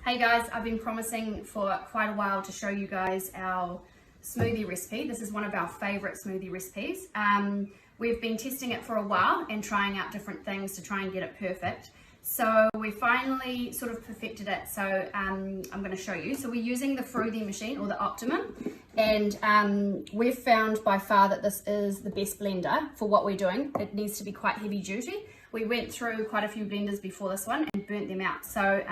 Hey guys, I've been promising for quite a while to show you guys our smoothie recipe. This is one of our favorite smoothie recipes. We've been testing it for a while and trying out different things to try and get it perfect. So we finally sort of perfected it. So I'm going to show you. So we're using the smoothie machine, or the Optimum, and we've found by far that this is the best blender for what we're doing. It needs to be quite heavy duty. We went through quite a few blenders before this one and burnt them out. So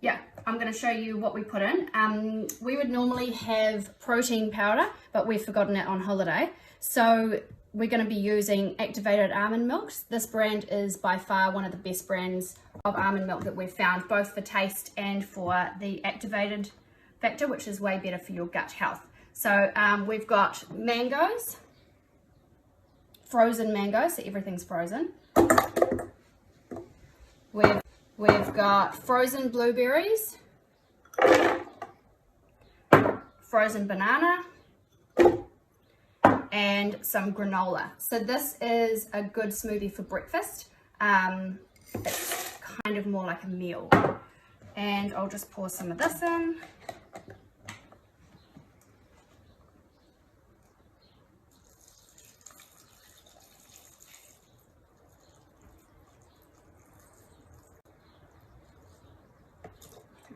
yeah, I'm going to show you what we put in. We would normally have protein powder, but we've forgotten it on holiday. So we're going to be using activated almond milks. This brand is by far one of the best brands of almond milk that we've found, both for taste and for the activated factor, which is way better for your gut health. So we've got mangoes, frozen mangoes, so everything's frozen. We've got frozen blueberries, frozen banana, and some granola. So this is a good smoothie for breakfast. It's kind of more like a meal. And I'll just pour some of this in.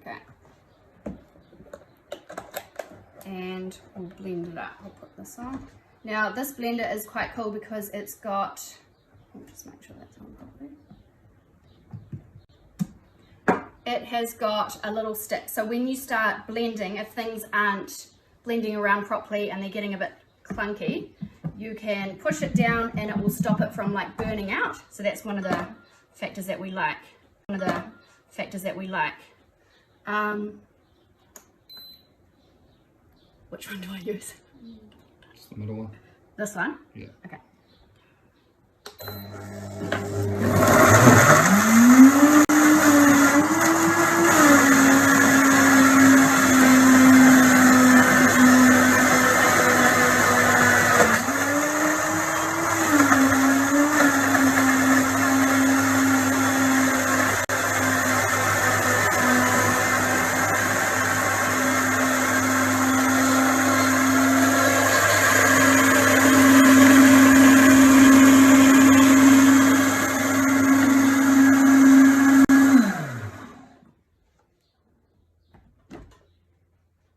Okay, and we'll blend it up. I'll put this on. Now this blender is quite cool because it's got, I'll just make sure that's on properly. It has got a little stick, so when you start blending, if things aren't blending around properly and they're getting a bit clunky, you can push it down and it will stop it from like burning out. So that's one of the factors that we like. Which one do I use? Just the middle one. This one? Yeah. Okay.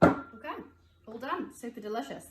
Okay, all done. Super delicious.